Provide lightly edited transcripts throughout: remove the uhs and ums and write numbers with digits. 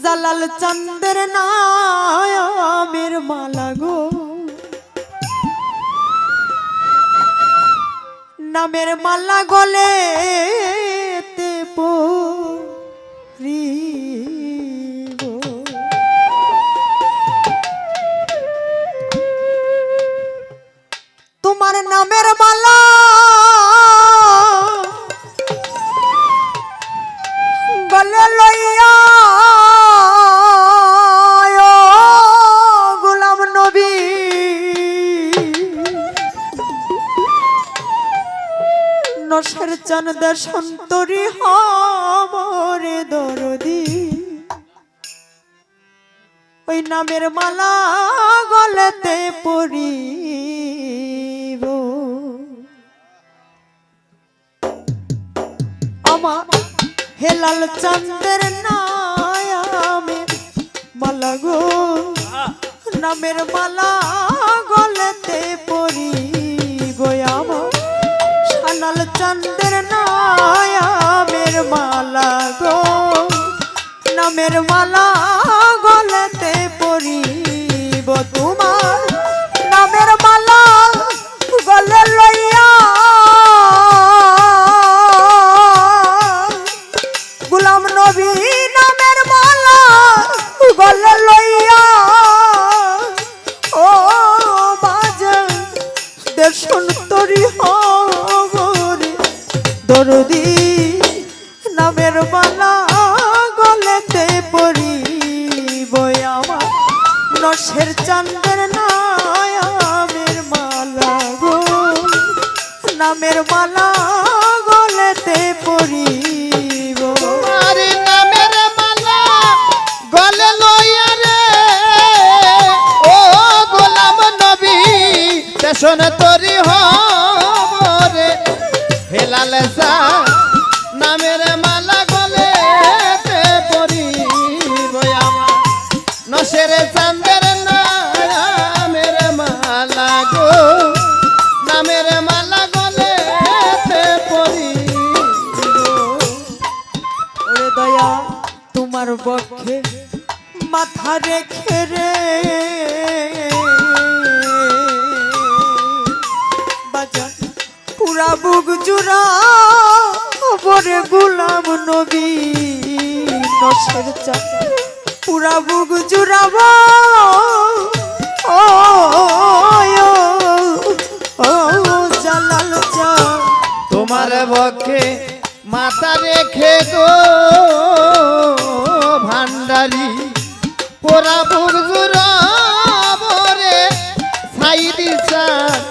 জালাল চন্দ্র নামের মালা গো নামের মালা গলে তে পরিব তোমার নামের মালা গলে লইয়া গোলাম নবী নশের চাঁদ সন্তরি হমরে দরদি ওই নামের মালা গলেতে পরিব আমার হেলাল চন্দ্রের নামের মালা গো নামের মালা গলেতে পরিব আমার শালাল চন্দ্রের নামের মালা গো নামের মালা গলেতে পরিব তোমার নামের মালা গলে লইয়া গোলাম নবী নামের মালা গলে লইয়া ও বাজার দেশন তরি হবরে দরদি নামের মালা গলেতে পরিব আমার নশের চাঁদের নামের মালা গো নামের মালা গলেতে পরিব আরে নামের মালা গলে লইয়া রে ও গোলাম নবী দেশন তরি হবরে হেলাল সা নামের মালা গলে তে পরিব আমার নশের চাঁদের নামের মালা গো নামের মালা গলে তে পরিব ওরে দয়া তোমার বক্ষে মাথা রেখে রে বাজান পুরা বুক জুড়া বরে গোলাম নবী নশের চাঁদ পুরা বুক জুড়াব ও জালাল চাঁদ তোমার বক্ষে মাথা রেখে গো ভান্ডারি পোড়া বুক জুড়াব রে সাইদি চাঁদ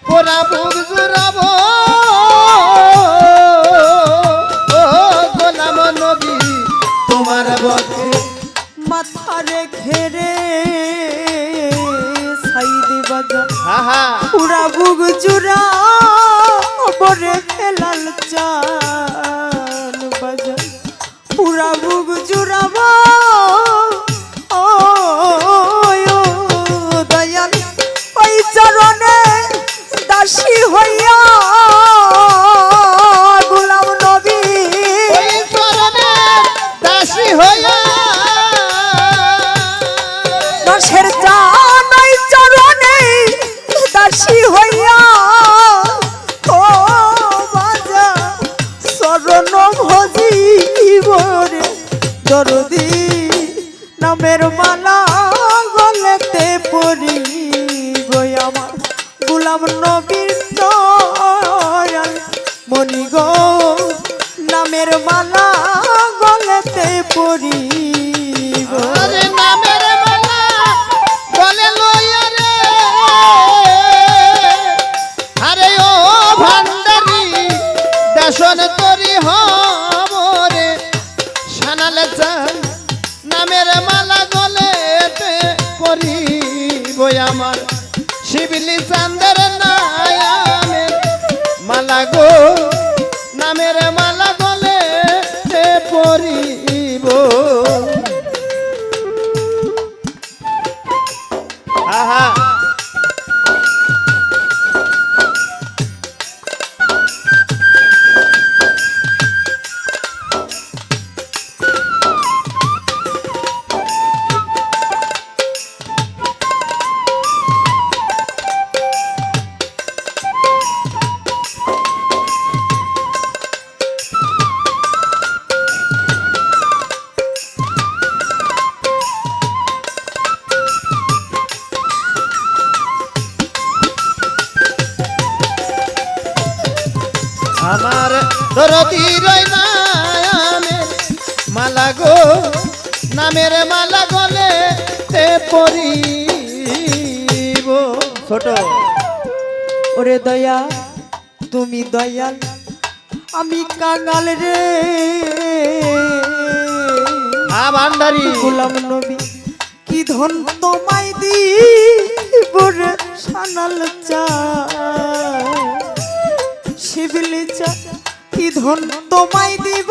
পোড়া বুক জুড়াব ও গোলাম নবী তোমার বক্ষে মাথা রেখে রে সাইদি বাজার আহা পুরা বুক জুড়া বরে হেলাল চান বাজার পুরা বুক জুড়াব ও দয়াল ওই চরণে দাসী হইয়া গোলাম নবী ওই চরণে দাসী হইয়া নশের চান ওই চরণে দাসী হইয়া ও বাজা চরণ ভজিব রে দরদি নামের মালা গলেতে পরিব আমার গোলাম নবীর দয়াল মনি গো নামের মালা গলেতে পরিব আরে নামের মালা গলে লইয়া রে আরে ও ভান্ডারি দেশন তরি হবরে শানালে চাই নামের মালা গলেতে পরিব আমার শিবলি চাঁদের নামের মালা গো নামের মালা গলেতে পরিব আহা দরদি রই না আমের মালা গো নামের মালা গলে তে পরিব ছোট ওরে দয়া তুমি দয়াল আমি কাঙাল রে ভান্ডারি গোলাম নবী কি ধন তোমায় দিব রে সানাল চা শিবলি চা কি ধন তোমায় দিব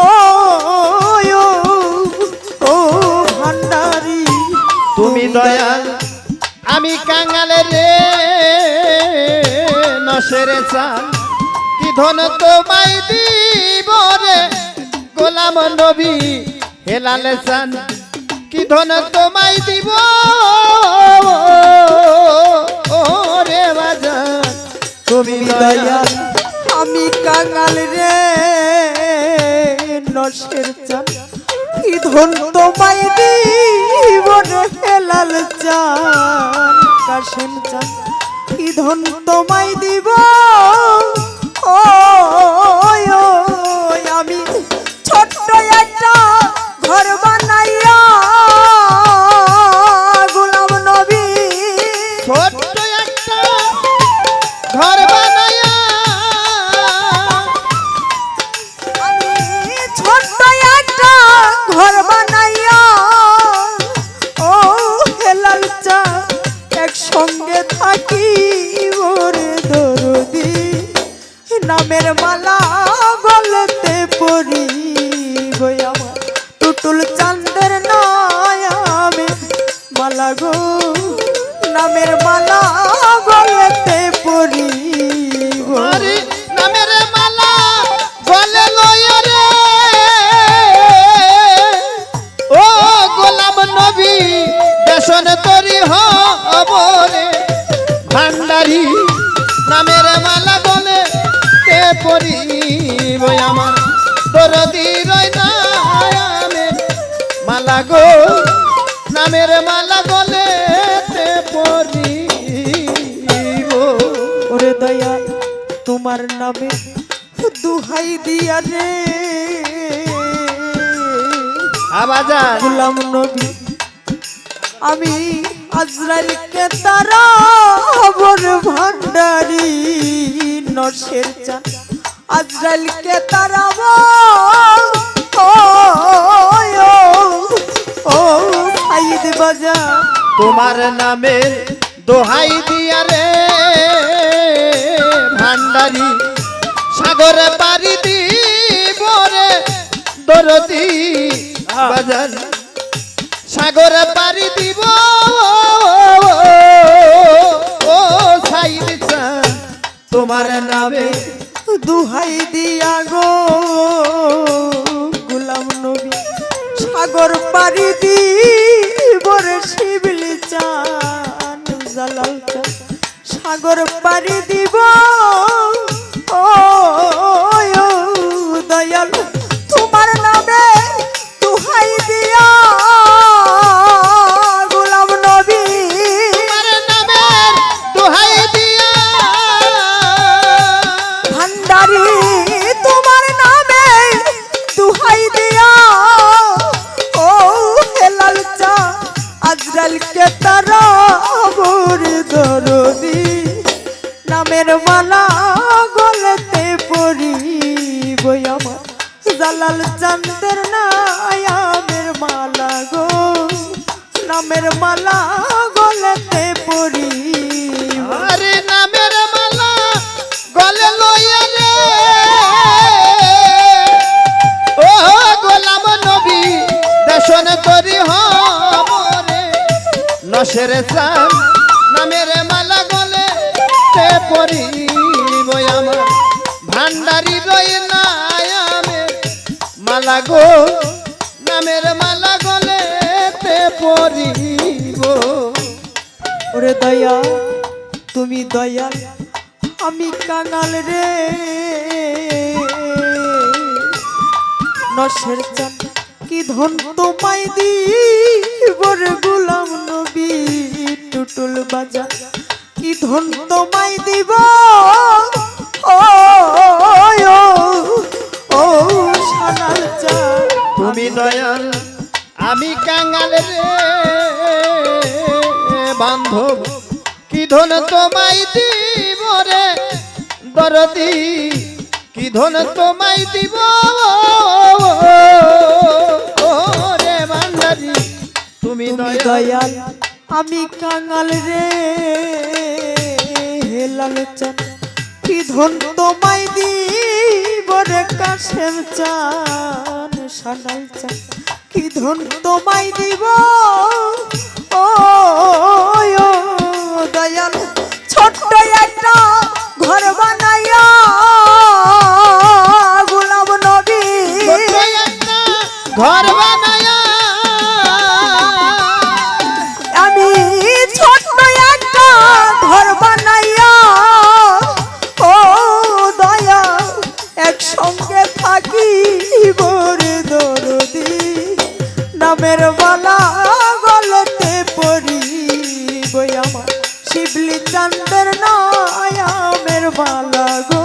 ও ও ও ভান্ডারি তুমি দয়াল আমি কাঙাল রে নশের চাল কি ধন তোমায় দিব রে গোলাম নবী হেলাল চান কি ধন তোমায় দিব ও রে বাজান তুমি দয়াল আমি কাঙাল রে নশের চান কি ধন তোমায় দিব রে হেলাল চান কাশেম চান কি ধন তোমায় দিব ও আমি ছোট্ট একটা ঘর বানাইয়া গোলাম নবী ছোট্ট একটা ঘর বানায়া আমি ছোট্ট একটা ঘর বানাইয়া ও হেলাল চা একসঙ্গে থাকি ওরে দরদি নামের মালা গলতে পরি গো আমার টুটুল চাঁদের নয়ামে মালা গো নামের মালা গলতে পরি গো আরে নামের মালা গলে লয় রে ও গোলাম নবী দেশন তরি হবরে ভান্ডারি নামের মালা গলে তে পরিব আমার দরদি রই না আমের মালা গো নামের মালা গলে তে পরিব ওরে দয়া তোমার নামে দুহাই দিয়া রে আবাজান গোলাম নবী আমি আজরাইলকে তারা বর ভান্ডারি নশের চান আজরাইলকে তারা ও সাইদ বাজা তোমার নামে দোহাই দিয়া রে ভান্ডারি সাগর পারি দিব রে দরদি বাজান সাগর পারি দিব ও সাইদ চান তোমার নামে দুহাই দিয়া গো গোলাম নবী সাগর পারি দিব রে শিবলি চান জালাল চান সাগর পারি দিব ও দয়াল তোমার নামে দুহাই দিয়া গোলাম নবী তোমার নামে দোহাই দিয়া ভান্ডারি তোমার নামে দুহাই দিয়া ও হেলাল চা আজরাল কে তারা বর দরদি নামের মালা গলতে পরিব আমার জালাল চাঁদের নায়ামের মালা গো নামের মালা গলতে পরিব আরে নামের মালা গলে লইয়া রে ও গোলাম নবী দেশন তরি হবরে নশের চান নামের মালা গলে তে পরিব আমার ভান্ডারি রই না আমের মালা গো নামের মালা গলে তে পরিব ওরে দয়া তুমি দয়াল আমি কাঙাল রে নশের চান কি ধন তোমায় দিব রে গোলাম নবী টুটুল বাজা কি ধন তোমায় দিব ও বান্ধব কি ধন তোমায় দিব রে দরদি কি ধন তোমায় দিব রে বান্দারি তুমি তুমি দয়াল দয়াল আমি কাঙাল রে হে লালচান কি ধন তোমায় দিব রে কাশেম চান সানাল চান কি ধন তোমায় দিব ও দয়াল ছোট্ট একটা ঘর বানাইয়া গোলাম নবী ঘর বানায়া আমি ছোট্ট একটা ঘর বানাইয়া ও দয়া একসঙ্গে থাকি বরে দরদি নামের বালা গলতে পড়ি বই আমার শিবলি চান্দের নায়ামের বালা গো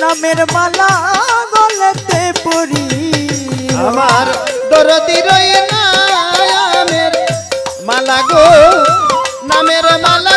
নামের বালা গলতে পড়ি আমার দরদি রয়ে না আমের মালা গো নামের মালা